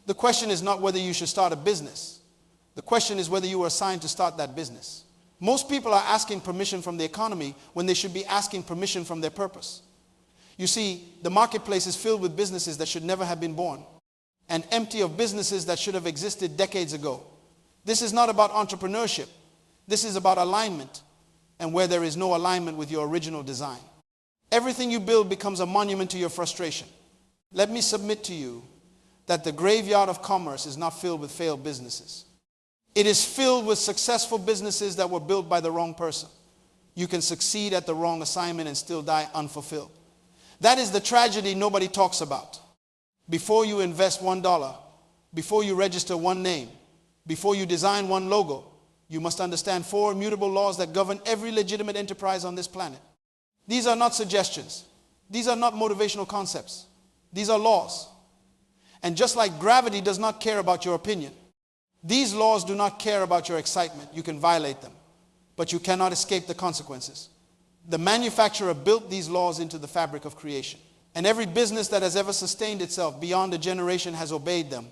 The question is not whether you should start a business. The question is whether you were assigned to start that business. Most people are asking permission from the economy when they should be asking permission from their purpose. You see, the marketplace is filled with businesses that should never have been born and empty of businesses that should have existed decades ago. This is not about entrepreneurship. This is about alignment, and where there is no alignment with your original design. Everything you build becomes a monument to your frustration. Let me submit to you that the graveyard of commerce is not filled with failed businesses. It is filled with successful businesses that were built by the wrong person. You can succeed at the wrong assignment and still die unfulfilled. That is the tragedy nobody talks about. Before you invest $1, before you register one name, before you design one logo, you must understand 4 immutable laws that govern every legitimate enterprise on this planet. These are not suggestions. These are not motivational concepts. These are laws. And just like gravity does not care about your opinion, these laws do not care about your excitement. You can violate them, but you cannot escape the consequences. The manufacturer built these laws into the fabric of creation. And every business that has ever sustained itself beyond a generation has obeyed them,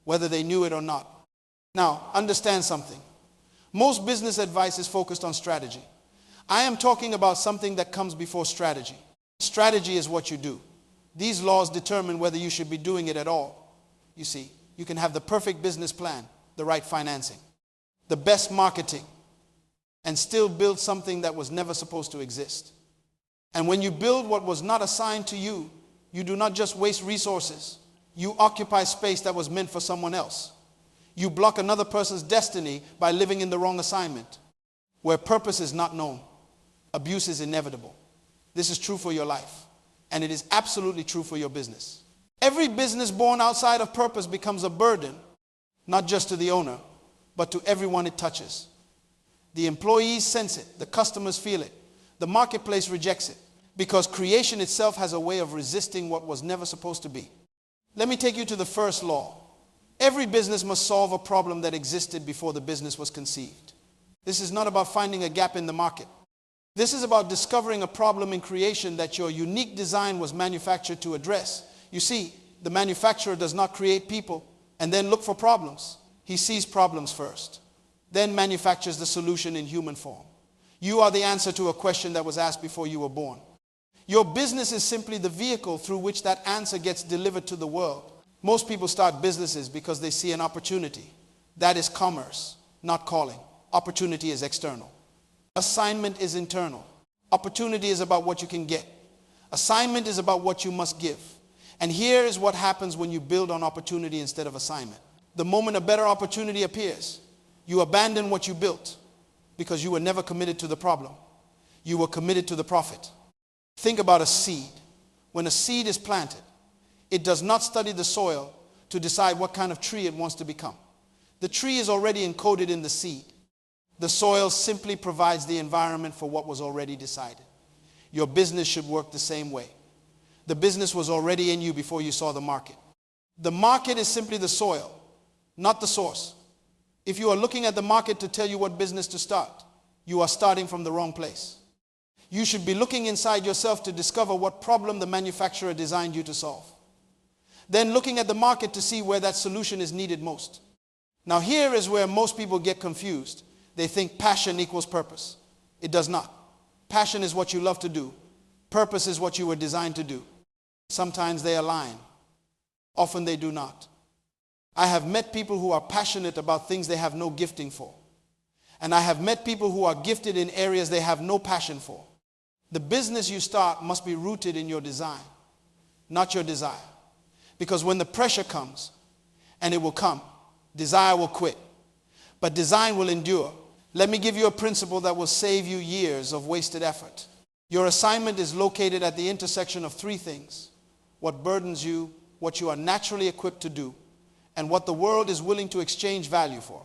whether they knew it or not. Now, understand something. Most business advice is focused on strategy. I am talking about something that comes before strategy. Strategy is what you do. These laws determine whether you should be doing it at all. You see, you can have the perfect business plan, the right financing, the best marketing, and still build something that was never supposed to exist. And when you build what was not assigned to you, you do not just waste resources. You occupy space that was meant for someone else. You block another person's destiny by living in the wrong assignment. Where purpose is not known, abuse is inevitable. This is true for your life, and it is absolutely true for your business. Every business born outside of purpose becomes a burden, not just to the owner, but to everyone it touches. The employees sense it, the customers feel it, the marketplace rejects it, because creation itself has a way of resisting what was never supposed to be. Let me take you to the first law. Every business must solve a problem that existed before the business was conceived. This is not about finding a gap in the market. This is about discovering a problem in creation that your unique design was manufactured to address. You see, the manufacturer does not create people and then look for problems. He sees problems first, then manufactures the solution in human form. You are the answer to a question that was asked before you were born. Your business is simply the vehicle through which that answer gets delivered to the world. Most people start businesses because they see an opportunity. That is commerce, not calling. Opportunity is external. Assignment is internal. Opportunity is about what you can get. Assignment is about what you must give. And here is what happens when you build on opportunity instead of assignment. The moment a better opportunity appears, you abandon what you built because you were never committed to the problem. You were committed to the profit. Think about a seed. When a seed is planted, it does not study the soil to decide what kind of tree it wants to become. The tree is already encoded in the seed. The soil simply provides the environment for what was already decided. Your business should work the same way. The business was already in you before you saw the market. The market is simply the soil, not the source. If you are looking at the market to tell you what business to start, you are starting from the wrong place. You should be looking inside yourself to discover what problem the manufacturer designed you to solve. Then looking at the market to see where that solution is needed most. Now here is where most people get confused. They think passion equals purpose. It does not. Passion is what you love to do. Purpose is what you were designed to do. Sometimes they align. Often they do not. I have met people who are passionate about things they have no gifting for. And I have met people who are gifted in areas they have no passion for. The business you start must be rooted in your design, not your desire. Because when the pressure comes, and it will come, desire will quit. But design will endure. Let me give you a principle that will save you years of wasted effort. Your assignment is located at the intersection of 3 things: what burdens you, what you are naturally equipped to do, and what the world is willing to exchange value for.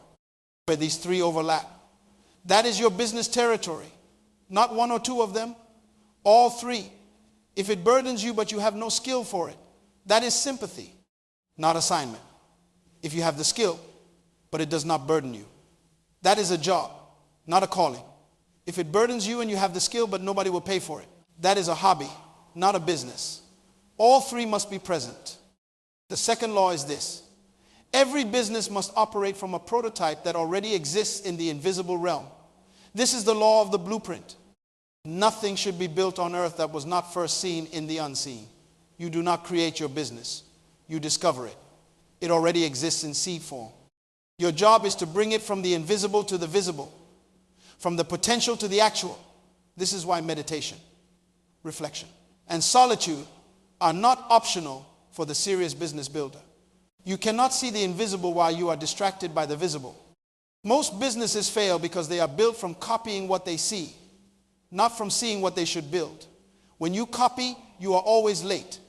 Where these 3 overlap. That is your business territory. Not 1 or 2 of them, all 3. If it burdens you but you have no skill for it, that is sympathy, not assignment. If you have the skill, but it does not burden you, that is a job, not a calling. If it burdens you and you have the skill but nobody will pay for it, that is a hobby, not a business. All 3 must be present. The second law is this: Every business must operate from a prototype that already exists in the invisible realm. This is the law of the blueprint. Nothing should be built on earth that was not first seen in the unseen. You do not create your business. You discover it. It already exists in seed form. Your job is to bring it from the invisible to the visible, from the potential to the actual. This is why meditation, reflection, and solitude are not optional for the serious business builder. You cannot see the invisible while you are distracted by the visible. Most businesses fail because they are built from copying what they see, not from seeing what they should build. When you copy, you are always late.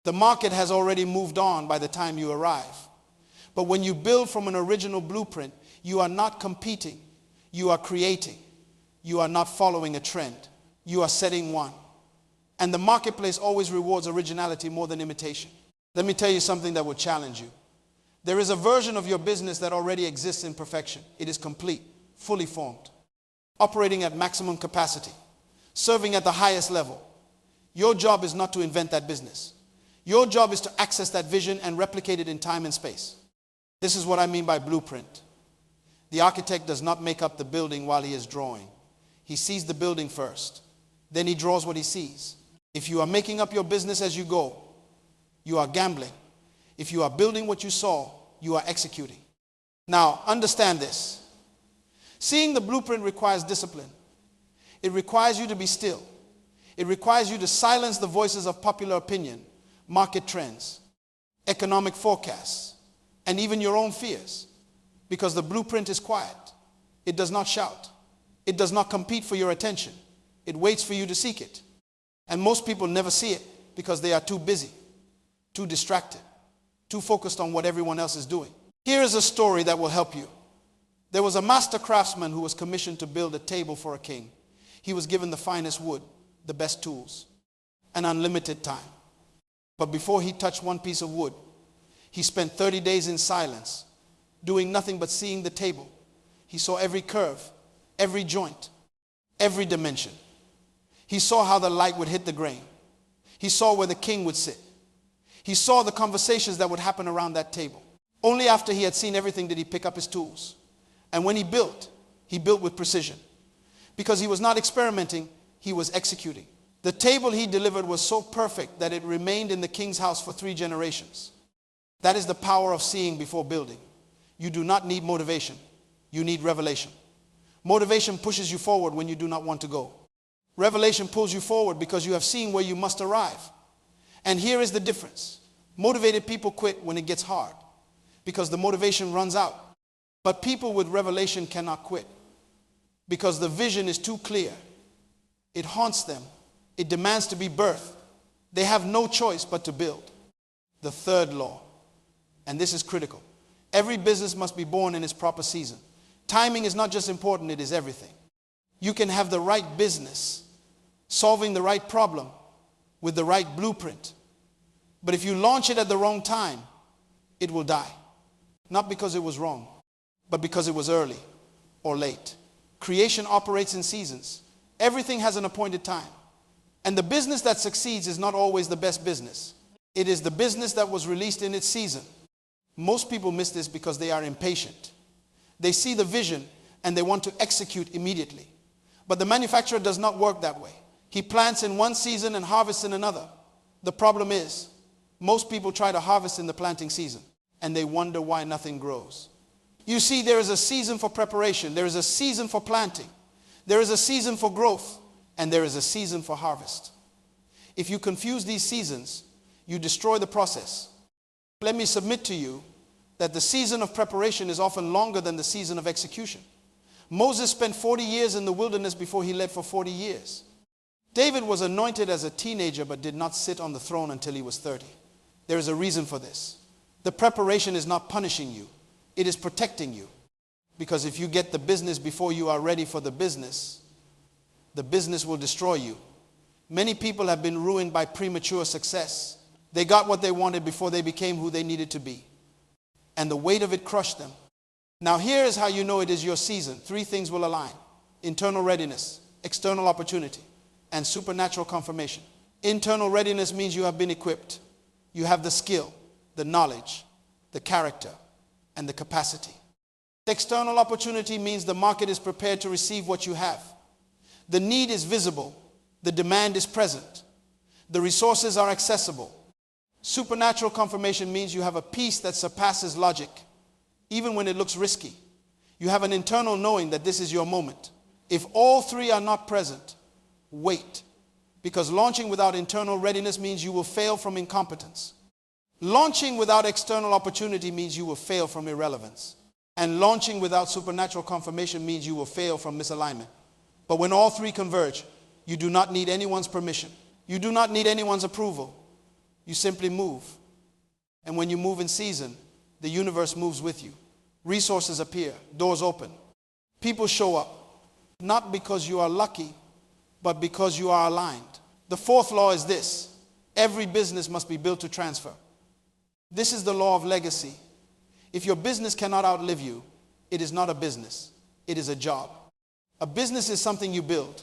The market has already moved on by the time you arrive. But when you build from an original blueprint, you are not competing. You are creating. You are not following a trend. You are setting one. And the marketplace always rewards originality more than imitation. Let me tell you something that will challenge you. There is a version of your business that already exists in perfection. It is complete, fully formed, operating at maximum capacity, serving at the highest level. Your job is not to invent that business. Your job is to access that vision and replicate it in time and space. This is what I mean by blueprint. The architect does not make up the building while he is drawing. He sees the building first. Then he draws what he sees. If you are making up your business as you go, you are gambling. If you are building what you saw, you are executing. Now, understand this. Seeing the blueprint requires discipline. It requires you to be still. It requires you to silence the voices of popular opinion, market trends, economic forecasts, and even your own fears. Because the blueprint is quiet. It does not shout. It does not compete for your attention. It waits for you to seek it. And most people never see it because they are too busy, too distracted, too focused on what everyone else is doing. Here is a story that will help you. There was a master craftsman who was commissioned to build a table for a king. He was given the finest wood, the best tools, and unlimited time. But before he touched one piece of wood, he spent 30 days in silence, doing nothing but seeing the table. He saw every curve, every joint, every dimension. He saw how the light would hit the grain. He saw where the king would sit. He saw the conversations that would happen around that table. Only after he had seen everything did he pick up his tools. And when he built with precision. Because he was not experimenting, he was executing. The table he delivered was so perfect that it remained in the king's house for 3 generations. That is the power of seeing before building. You do not need motivation. You need revelation. Motivation pushes you forward when you do not want to go. Revelation pulls you forward because you have seen where you must arrive. And here is the difference. Motivated people quit when it gets hard because the motivation runs out. But people with revelation cannot quit because the vision is too clear. It haunts them. It demands to be birthed. They have no choice but to build. The third law, and this is critical. Every business must be born in its proper season. Timing is not just important, it is everything. You can have the right business, solving the right problem with the right blueprint. But if you launch it at the wrong time, it will die. Not because it was wrong, but because it was early or late. Creation operates in seasons. Everything has an appointed time. And the business that succeeds is not always the best business. It is the business that was released in its season. Most people miss this because they are impatient. They see the vision and they want to execute immediately. But the manufacturer does not work that way. He plants in one season and harvests in another. The problem is, most people try to harvest in the planting season and they wonder why nothing grows. You see, there is a season for preparation. There is a season for planting. There is a season for growth. And there is a season for harvest. If you confuse these seasons, you destroy the process. Let me submit to you that the season of preparation is often longer than the season of execution. Moses spent 40 years in the wilderness before he led for 40 years. David was anointed as a teenager but did not sit on the throne until he was 30. There is a reason for this. The preparation is not punishing you. It is protecting you. Because if you get the business before you are ready for the business will destroy you. Many people have been ruined by premature success. They got what they wanted before they became who they needed to be. And the weight of it crushed them. Now here is how you know it is your season. 3 things will align. Internal readiness, external opportunity, and supernatural confirmation. Internal readiness means you have been equipped. You have the skill, the knowledge, the character, and the capacity. The external opportunity means the market is prepared to receive what you have. The need is visible. The demand is present. The resources are accessible. Supernatural confirmation means you have a peace that surpasses logic, even when it looks risky. You have an internal knowing that this is your moment. If all three are not present, wait, because launching without internal readiness means you will fail from incompetence. Launching without external opportunity means you will fail from irrelevance. And launching without supernatural confirmation means you will fail from misalignment. But when all three converge, you do not need anyone's permission. You do not need anyone's approval. You simply move. And when you move in season, the universe moves with you. Resources appear, doors open. People show up, not because you are lucky, but because you are aligned. The fourth law is this: every business must be built to transfer. This is the law of legacy. If your business cannot outlive you, it is not a business. It is a job. A business is something you build.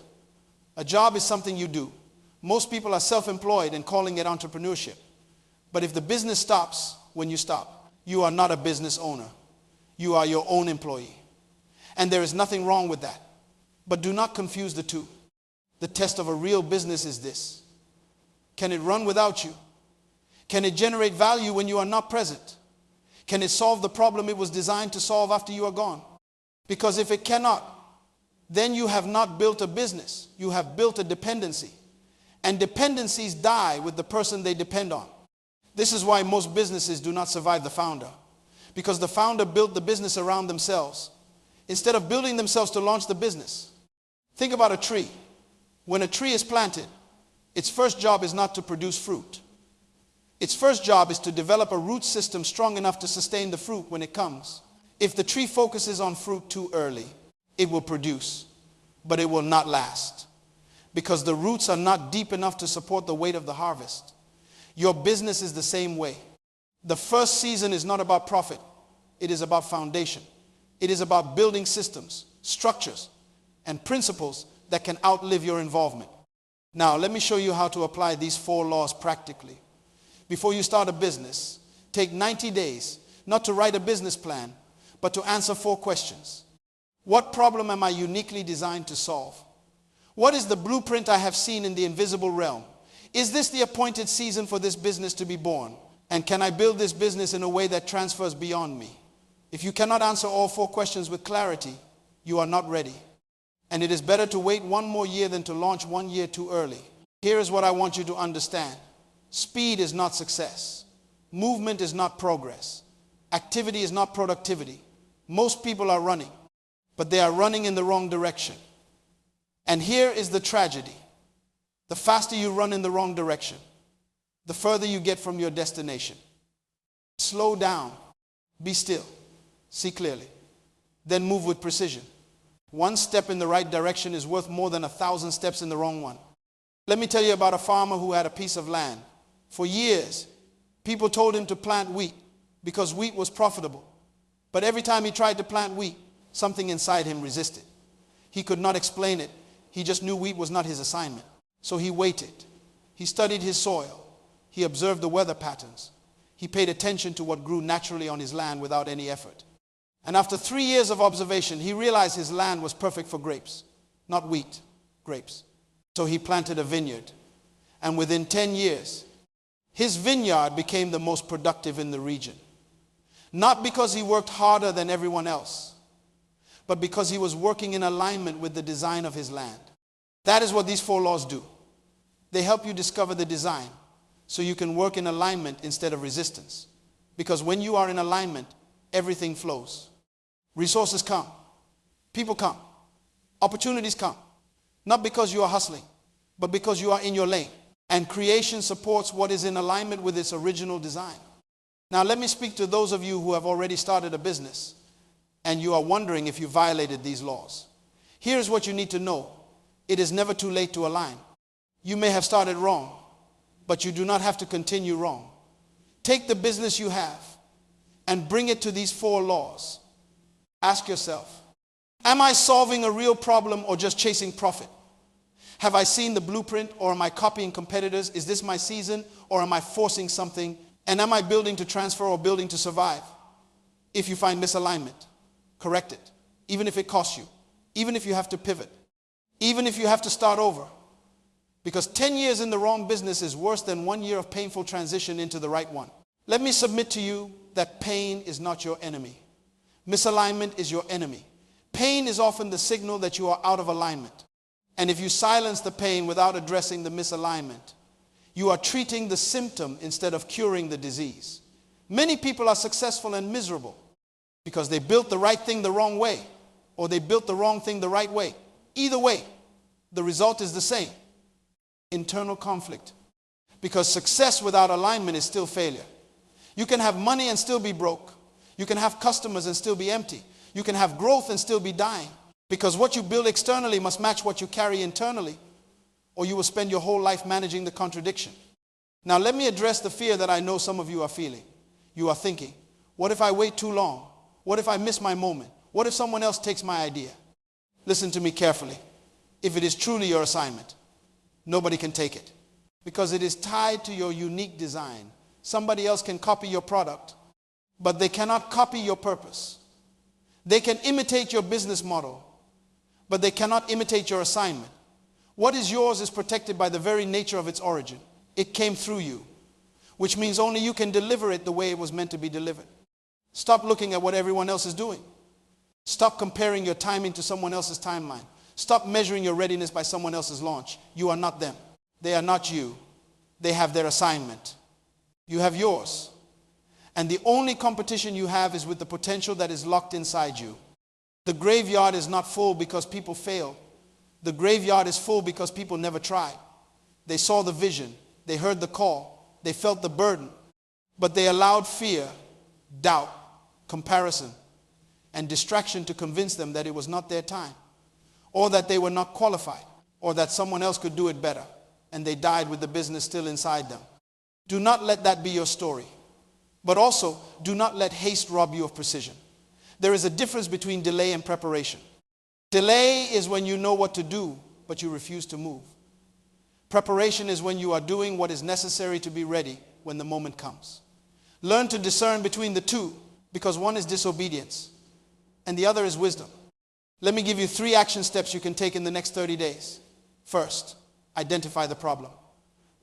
A job is something you do. Most people are self-employed and calling it entrepreneurship. But if the business stops when you stop, you are not a business owner. You are your own employee. And there is nothing wrong with that. But do not confuse the two. The test of a real business is this: can it run without you? Can it generate value when you are not present? Can it solve the problem it was designed to solve after you are gone? Because if it cannot, then you have not built a business. You have built a dependency. And dependencies die with the person they depend on. This is why most businesses do not survive the founder. Because the founder built the business around themselves instead of building themselves to launch the business. Think about a tree. When a tree is planted, its first job is not to produce fruit. Its first job is to develop a root system strong enough to sustain the fruit when it comes. If the tree focuses on fruit too early, it will produce, but it will not last, because the roots are not deep enough to support the weight of the harvest. Your business is the same way. The first season is not about profit. It is about foundation. It is about building systems, structures, and principles that can outlive your involvement. Now, let me show you how to apply these 4 laws practically. Before you start a business, take 90 days, not to write a business plan, but to answer 4 questions. What problem am I uniquely designed to solve? What is the blueprint I have seen in the invisible realm? Is this the appointed season for this business to be born? And can I build this business in a way that transfers beyond me? If you cannot answer all 4 questions with clarity, you are not ready. And it is better to wait 1 more year than to launch 1 year too early. Here is what I want you to understand. Speed is not success. Movement is not progress. Activity is not productivity. Most people are running, but they are running in the wrong direction. And here is the tragedy. The faster you run in the wrong direction, the further you get from your destination. Slow down. Be still. See clearly. Then move with precision. 1 step in the right direction is worth more than 1,000 steps in the wrong one. Let me tell you about a farmer who had a piece of land. For years, people told him to plant wheat because wheat was profitable. But every time he tried to plant wheat, something inside him resisted. He could not explain it. He just knew wheat was not his assignment. So he waited. He studied his soil. He observed the weather patterns. He paid attention to what grew naturally on his land without any effort. And after 3 years of observation, he realized his land was perfect for grapes. Not wheat, grapes. So he planted a vineyard. And within 10 years, his vineyard became the most productive in the region. Not because he worked harder than everyone else, but because he was working in alignment with the design of his land. That is what these 4 laws do. They help you discover the design so you can work in alignment instead of resistance. Because when you are in alignment, everything flows. Resources come. People come. Opportunities come. Not because you are hustling, but because you are in your lane. And creation supports what is in alignment with its original design. Now let me speak to those of you who have already started a business and you are wondering if you violated these laws. Here's what you need to know. It is never too late to align. You may have started wrong, but you do not have to continue wrong. Take the business you have and bring it to these 4 laws. Ask yourself, am I solving a real problem or just chasing profit? Have I seen the blueprint or am I copying competitors? Is this my season or am I forcing something? And am I building to transfer or building to survive? If you find misalignment, correct it. Even if it costs you. Even if you have to pivot. Even if you have to start over. Because 10 years in the wrong business is worse than 1 year of painful transition into the right one. Let me submit to you that pain is not your enemy. Misalignment is your enemy. Pain is often the signal that you are out of alignment. And if you silence the pain without addressing the misalignment, you are treating the symptom instead of curing the disease. Many people are successful and miserable because they built the right thing the wrong way, or they built the wrong thing the right way. Either way, the result is the same. Internal conflict. Because success without alignment is still failure. You can have money and still be broke. You can have customers and still be empty. You can have growth and still be dying. Because what you build externally must match what you carry internally, or you will spend your whole life managing the contradiction. Now let me address the fear that I know some of you are feeling. You are thinking, what if I wait too long? What if I miss my moment? What if someone else takes my idea? Listen to me carefully. If it is truly your assignment, nobody can take it. Because it is tied to your unique design. Somebody else can copy your product, but they cannot copy your purpose. They can imitate your business model, but they cannot imitate your assignment. What is yours is protected by the very nature of its origin. It came through you, which means only you can deliver it the way it was meant to be delivered. Stop looking at what everyone else is doing. Stop comparing your timing to someone else's timeline. Stop measuring your readiness by someone else's launch. You are not them. They are not you. They have their assignment. You have yours. And the only competition you have is with the potential that is locked inside you. The graveyard is not full because people fail. The graveyard is full because people never tried. They saw the vision. They heard the call. They felt the burden. But they allowed fear, doubt, comparison, and distraction to convince them that it was not their time, or that they were not qualified, or that someone else could do it better, and they died with the business still inside them. Do not let that be your story. But also, do not let haste rob you of precision. There is a difference between delay and preparation. Delay is when you know what to do, but you refuse to move. Preparation is when you are doing what is necessary to be ready when the moment comes. Learn to discern between the two, because one is disobedience and the other is wisdom. Let me give you 3 action steps you can take in the next 30 days. First, identify the problem.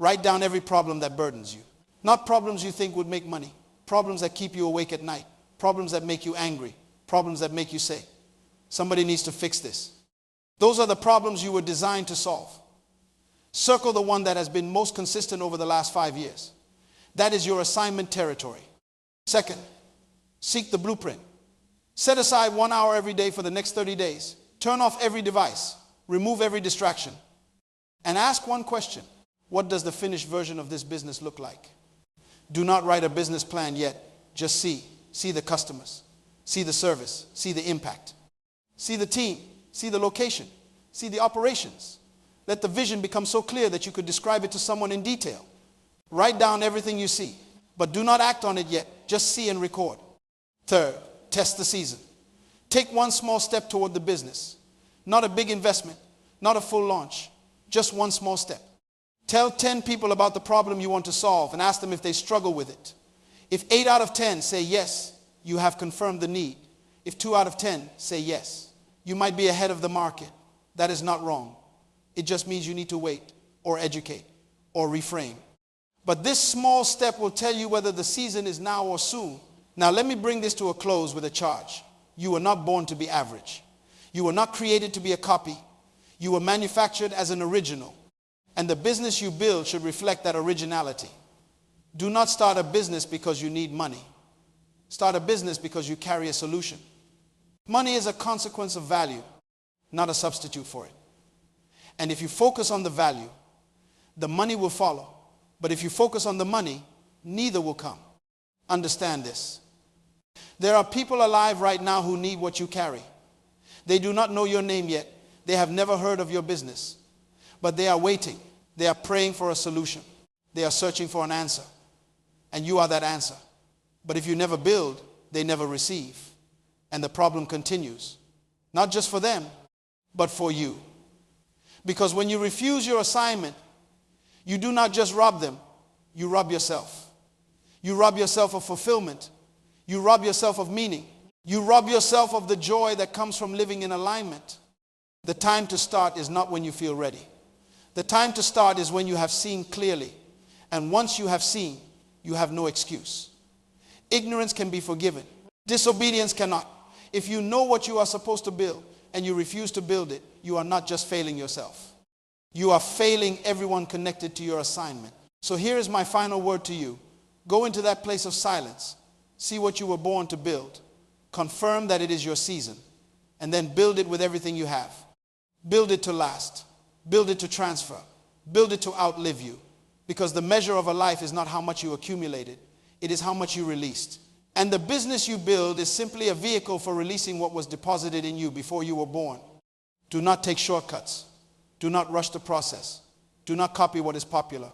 Write down every problem that burdens you. Not problems you think would make money. Problems that keep you awake at night. Problems that make you angry. Problems that make you say, somebody needs to fix this. Those are the problems you were designed to solve. Circle the one that has been most consistent over the last 5 years. That is your assignment territory. Second, seek the blueprint. Set aside 1 hour every day for the next 30 days. Turn off every device. Remove every distraction. And ask one question. What does the finished version of this business look like? Do not write a business plan yet. Just see. See the customers. See the service. See the impact. See the team. See the location. See the operations. Let the vision become so clear that you could describe it to someone in detail. Write down everything you see, but do not act on it yet. Just see and record. Third, test the season. Take one small step toward the business. Not a big investment, not a full launch, just one small step. Tell 10 people about the problem you want to solve and ask them if they struggle with it. If 8 out of 10 say yes, you have confirmed the need. If 2 out of 10 say yes, you might be ahead of the market. That is not wrong. It just means you need to wait or educate or reframe. But this small step will tell you whether the season is now or soon. Now let me bring this to a close with a charge. You were not born to be average. You were not created to be a copy. You were manufactured as an original. And the business you build should reflect that originality. Do not start a business because you need money. Start a business because you carry a solution. Money is a consequence of value, not a substitute for it. And if you focus on the value, the money will follow. But if you focus on the money, neither will come. Understand this. There are people alive right now who need what you carry. They do not know your name yet. They have never heard of your business. But they are waiting. They are praying for a solution. They are searching for an answer. And you are that answer. But if you never build, they never receive. And the problem continues. Not just for them, but for you. Because when you refuse your assignment, you do not just rob them, you rob yourself. You rob yourself of fulfillment. You rob yourself of meaning. You rob yourself of the joy that comes from living in alignment. The time to start is not when you feel ready. The time to start is when you have seen clearly. And once you have seen, you have no excuse. Ignorance can be forgiven. Disobedience cannot. If you know what you are supposed to build and you refuse to build it, you are not just failing yourself. You are failing everyone connected to your assignment. So here is my final word to you. Go into that place of silence. See what you were born to build. Confirm that it is your season. And then build it with everything you have. Build it to last. Build it to transfer. Build it to outlive you. Because the measure of a life is not how much you accumulated. It is how much you released. And the business you build is simply a vehicle for releasing what was deposited in you before you were born. Do not take shortcuts. Do not rush the process. Do not copy what is popular.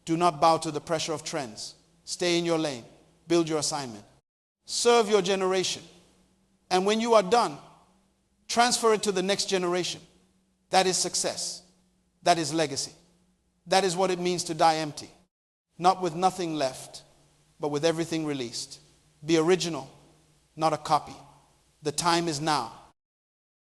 Do not bow to the pressure of trends. Stay in your lane. Build your assignment. Serve your generation. And when you are done, transfer it to the next generation. That is success. That is legacy. That is what it means to die empty. Not with nothing left, but with everything released. Be original, not a copy. The time is now.